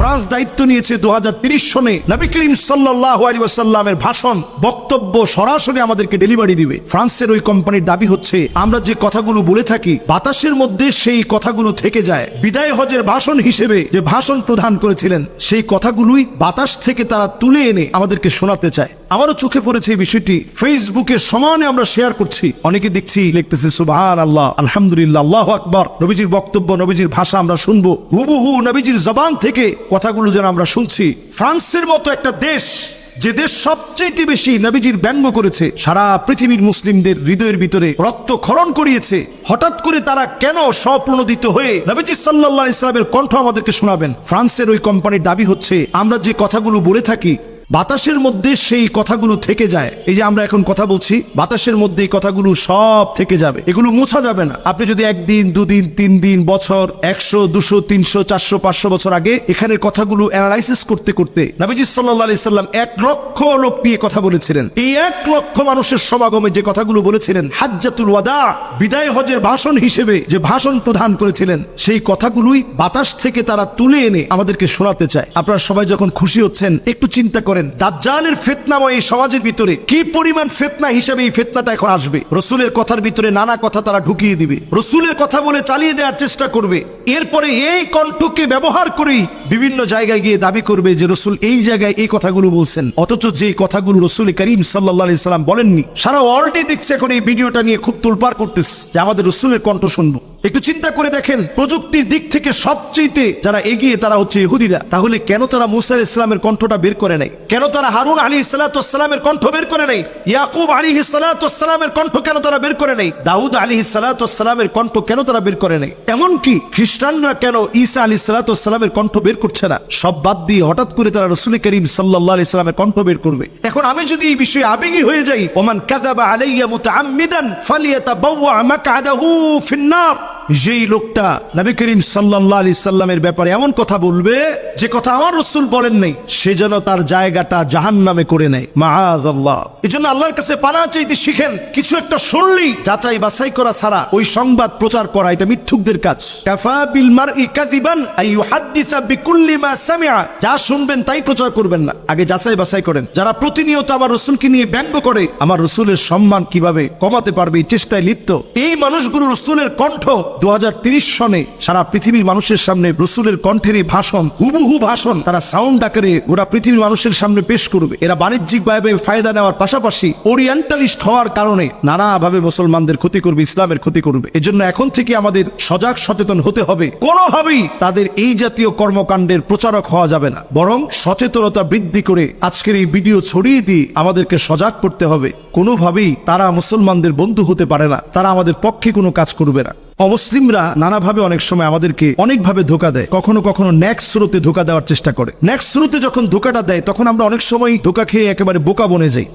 France দায়িত্ব নিয়েছে 2030 সনে নবী করিম সাল্লাল্লাহু আলাইহি ওয়াসাল্লামের ভাষণ বক্তব্য সরাসরি আমাদেরকে ডেলিভারি দিবে। ফ্রান্সের ওই কোম্পানির দাবি হচ্ছে আমরা যে কথাগুলো বলে থাকি বাতাসের মধ্যে সেই কথাগুলো থেকে যায়। বিদায় হজের ভাষণ হিসেবে যে ভাষণ প্রদান করেছিলেন সেই কথাগুলোই বাতাস থেকে তারা তুলে এনে আমাদেরকে শোনাতে চায়। আমারও চোখে পড়েছে এই বিষয়টি, ফেসবুকে সমানে আমরা শেয়ার করছি, অনেকে দেখছি লিখতেছে সুবহানাল্লাহ, আলহামদুলিল্লাহ, আল্লাহু আকবার। নবীজির বক্তব্য নবীজির ভাষা আমরা শুনবো, হুবহু নবীজির জবান থেকে কথাগুলো যেন আমরা শুনছি। ফ্রান্সের মতো একটা দেশ, যে দেশ সবচেয়ে বেশি নবীজির ব্যঙ্গ করেছে, সারা পৃথিবীর মুসলিমদের হৃদয়ের ভিতরে রক্তক্ষরণ করিয়েছে, হঠাৎ করে তারা কেন স্বপ্রণোদিত হয়ে নবীজি সাল্লাল্লাহু আলাইহি ওয়াসাল্লামের কণ্ঠ আমাদেরকে শোনাবেন? ফ্রান্সের ওই কোম্পানির দাবি হচ্ছে আমরা যে কথাগুলো বলে থাকি বাতাসের মধ্যে সেই কথাগুলো থেকে যায়। এই যে আমরা এখন কথা বলছি বাতাসের মধ্যে এই কথাগুলো সব থেকে যাবে, এগুলো মোছা যাবে না। আপনি যদি একদিন, দুদিন, 3 দিন, বছর, 100, 200, 300, 400, 500 বছর আগে এখানের কথাগুলো অ্যানালাইসিস করতে করতে নবীজি সাল্লাল্লাহু আলাইহি সাল্লাম 1 লক্ষ লোক নিয়ে কথা বলেছিলেন। এই 1 লক্ষ মানুষের সমাগমে যে কথাগুলো বলেছিলেন, হাজ্জাতুল ওয়াদা, বিদায় হজের ভাষণ হিসেবে যে ভাষণ প্রদান করেছিলেন, সেই কথাগুলোই বাতাস থেকে তারা তুলে এনে আমাদেরকে শোনাতে চায়। আপনারা সবাই যখন খুশি হচ্ছেন একটু চিন্তা করেন দাজ্জালের ফিতনাময় এই সমাজের ভিতরে কি পরিমাণ ফিতনা হিসেবে এই ফিতনাটা এখন আসবে। রসুলের কথার ভিতরে নানা কথা তারা ঢুকিয়ে দিবে, রসুলের কথা বলে চালিয়ে দেওয়ার চেষ্টা করবে। এরপরে এই কণ্ঠকে ব্যবহার করেই বিভিন্ন জায়গায় গিয়ে দাবি করবে যে রসুল এই জায়গায় এই কথাগুলো বলছেন, অথচ যে কথাগুলো রসুল করিম সাল্লাল্লাহু আলাইহি সাল্লাম বলেননি। সারা ওয়ার্ল্ডে দেখছে এখন এই ভিডিওটা নিয়ে খুব তোলপাড় করতেছে যে আমাদের রসুলের কণ্ঠ শুনবো। একটু চিন্তা করে দেখেন, প্রযুক্তির দিক থেকে সবচেয়ে যারা এগিয়ে তারা হচ্ছে ইহুদিরা। তাহলে কেন তারা মুসা আলাইহিস সালামের কণ্ঠটা বের করে নাই? কেন তারা হারুন আলাইহিস সালামের কণ্ঠ বের করে নাই? ইয়াকুব আলাইহিস সালামের কণ্ঠ কেন তারা বের করে নাই? দাউদ আলাইহিস সালামের কণ্ঠ কেন তারা বের করে নাই? এমনকি খ্রিস্টানরা কেন ঈসা আলাইহিস সালামের কণ্ঠ বের করছে না? সব বাদ দিয়ে হঠাৎ করে তারা রাসূল করিম সাল্লাল্লাহু আলাইহি সাল্লামের কণ্ঠ বের করবে। এখন আমি যদি এই বিষয়ে আবেগী হয়ে যাই, ওমান কাযাবা আলাইয়া মুতাআম্মিদান ফালিয়াতাবাওয়া মাকআদাহু ফিন্নার, যেই লোকটা নবী করিম সাল্লাল্লাহু আলাইহি সাল্লামের ব্যাপারে এমন কথা বলবে যে কথা আমার রাসূল বলেন নাই, সে যেন তার জায়গাটা জাহান্নামে করে নেয়, মাআযাল্লাহ। এজন্য আল্লাহর কাছে পানাহ চাইতে শিখেন। কিছু একটা শুনলেই যাচাই বাছাই করা ছাড়া ওই সংবাদ প্রচার করা এটা মিথ্যুকদের কাজ। কাফা বিল মারই কাযিবান আই ইউহাদ্দিসা বিকুল্লি মা সামিআ, যা শুনবেন তাই প্রচার করবেন না, আগে যাচাই বাছাই করেন। যারা প্রতিনিয়ত আমার রাসূলকে নিয়ে ব্যঙ্গ করে আমার রাসূলের সম্মান কিভাবে কমাতে পারবে এই চেষ্টায় লিপ্ত, এই মানুষগুলো রাসূলের কণ্ঠ 2030 সনে সারা পৃথিবীর মানুষের সামনে রসুলের কণ্ঠের এই ভাষণ, হুবহু ভাষণ তারা সাউন্ড আকারে গোটা পৃথিবীর মানুষের সামনে পেশ করবে। এরা বাণিজ্যিকভাবে ফায়দা নেওয়ার পাশাপাশি ওরিয়েন্টালিস্ট হওয়ার কারণে নানাভাবে মুসলমানদের ক্ষতি করবে, ইসলামের ক্ষতি করবে। এজন্য এখন থেকে আমাদের সজাগ সচেতন হতে হবে। কোনোভাবেই তাদের এই জাতীয় কর্মকাণ্ডের প্রচারক হওয়া যাবে না, বরং সচেতনতা বৃদ্ধি করে আজকের এই ভিডিও ছড়িয়ে দিয়ে আমাদেরকে সজাগ করতে হবে। কোনোভাবেই তারা মুসলমানদের বন্ধু হতে পারে না, তারা আমাদের পক্ষে কোনো কাজ করবে না। অমুসলিমরা নানাভাবে অনেক সময় আমাদেরকে অনেকভাবে ধোকা দেয়, কখনো কখনো নেক্সট স্রোতে ধোকা দেওয়ার চেষ্টা করে। নেক্সট স্রোতে যখন ধোকাটা দেয় তখন আমরা অনেক সময় ধোকা খেয়ে একেবারে বোকা বনে যাই।